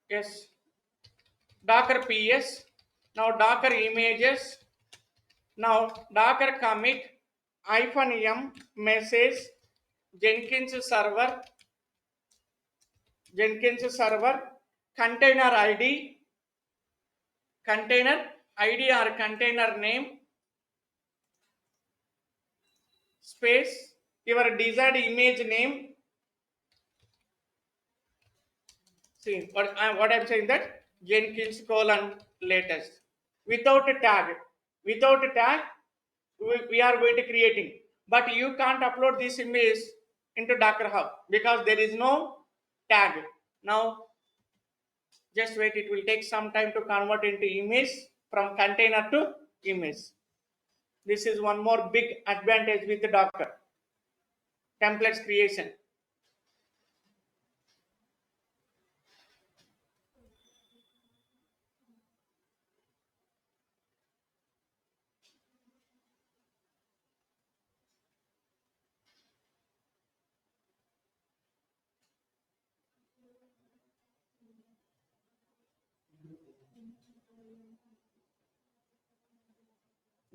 Yes, docker ps, now docker images, now docker commit hyphen m message jenkins server container id or container name space your desired image name. See what I'm saying, that Jenkins colon latest without a tag. Without a tag, we are going to creating. But you can't upload this image into Docker Hub because there is no tag. Now just wait, it will take some time to convert into image from container to image. This is one more big advantage with the Docker templates creation.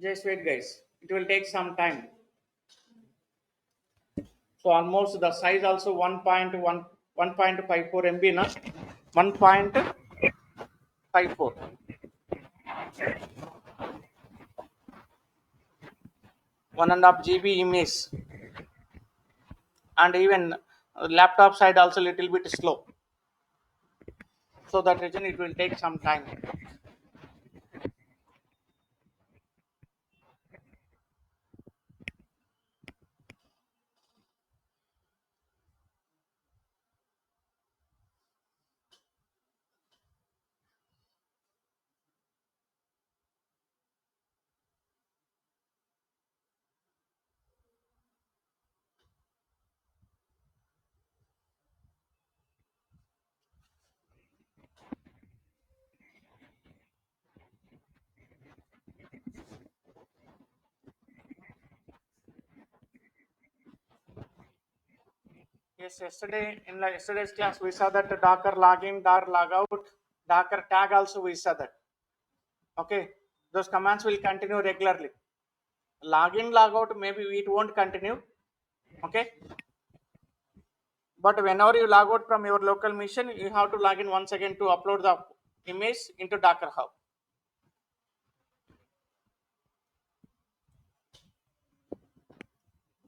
Just wait guys, it will take some time. So almost the size also 1.54 MB na, 1.54. 1.5 GB image, and even laptop side also little bit slow. So that reason it will take some time. Yes, yesterday in yesterday's class we saw that Docker login, Docker logout, Docker tag also we saw that. Okay, those commands will continue regularly. Login, logout maybe it won't continue. Okay, but whenever you log out from your local machine, you have to log in once again to upload the image into Docker Hub.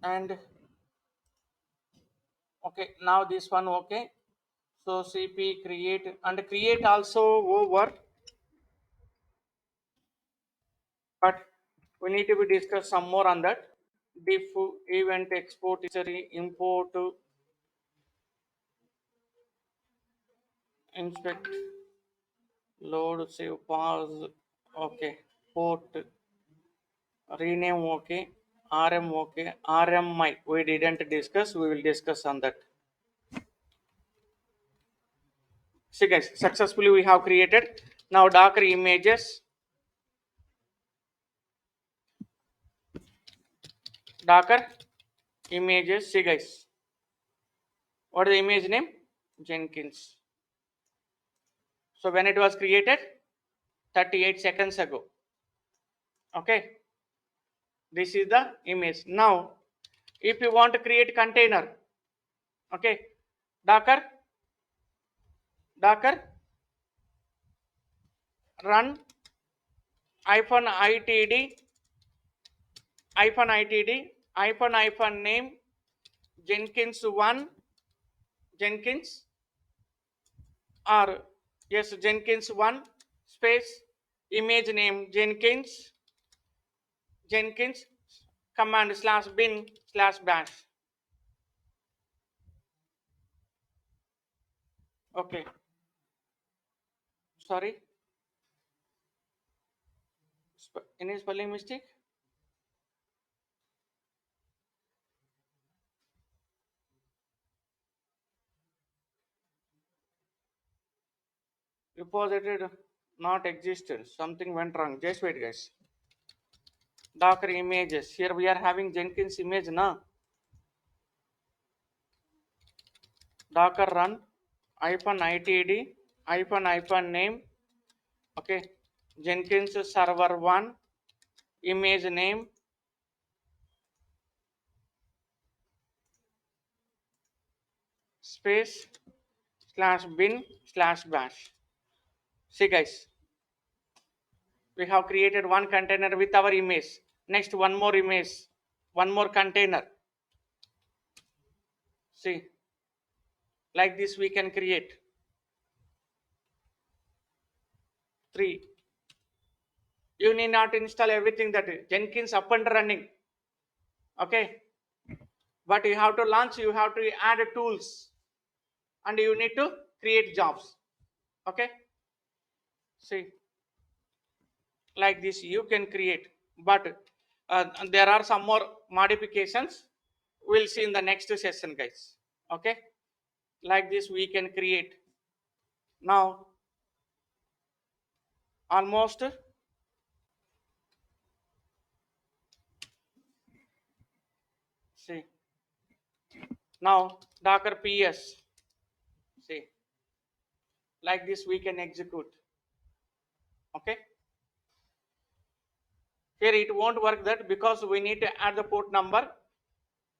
And okay, now this one okay. So cp create and create also over, but we need to be discuss some more on that. Diff event export history import inspect load save pause. Okay, port rename okay, rm okay, rmi we didn't discuss, we will discuss on that. See guys, successfully we have created now Docker images, Docker images. See guys, what is the image name? Jenkins. So when it was created 38 seconds ago. Okay, this is the image. Now if you want to create container, okay, docker run -itd name Jenkins 1 Jenkins, or yes, Jenkins 1 space image name Jenkins command /bin/bash. Okay, sorry, any spelling mistake? Repository not existed, something went wrong. Just wait guys. Docker images, here we are having Jenkins image na. Docker run -itd name, okay, Jenkins server 1 image name space /bin/bash. See guys, we have created one container with our image. Next, one more image, one more container. See, like this we can create 3. You need not install everything that is Jenkins up and running. Okay, but you have to launch, you have to add tools, and you need to create jobs. Okay, see, like this you can create, but there are some more modifications we'll see in the next session guys. Okay, like this we can create now almost. See, now docker ps, see, like this we can execute. Okay, here it won't work that because we need to add the port number,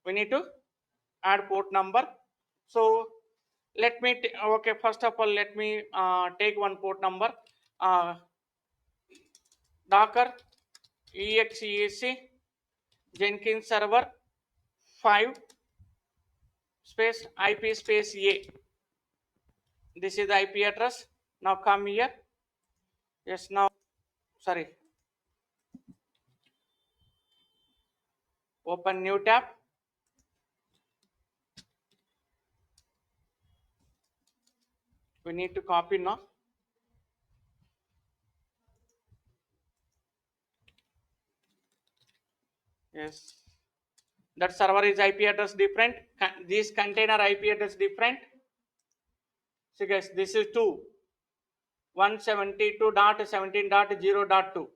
we need to add port number. So let me okay, first of all let me take one port number, docker exec Jenkins server 5 space IP space A. This is the IP address. Now come here. Yes, now, sorry. Open new tab. We need to copy now. Yes. That server is IP address different. This container IP address different. So guys, this is 2. 172.17.0.2.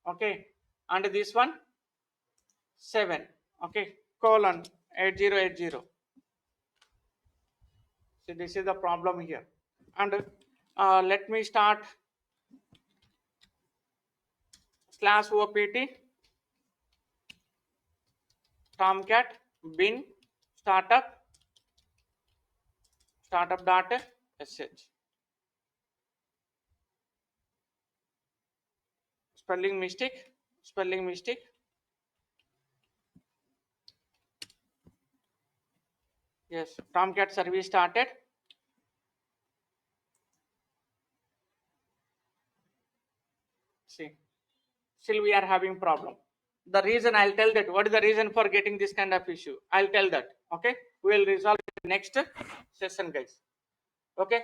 Okay. And this one 7. Okay. Colon 8080. So this is the problem here. And let me start /opt tomcat bin startup.sh. Spelling mistake. Yes, tomcat service started. See, still we are having problem. The reason I'll tell that. What is the reason for getting this kind of issue? I'll tell that. Okay, we will resolve it next session, guys. Okay.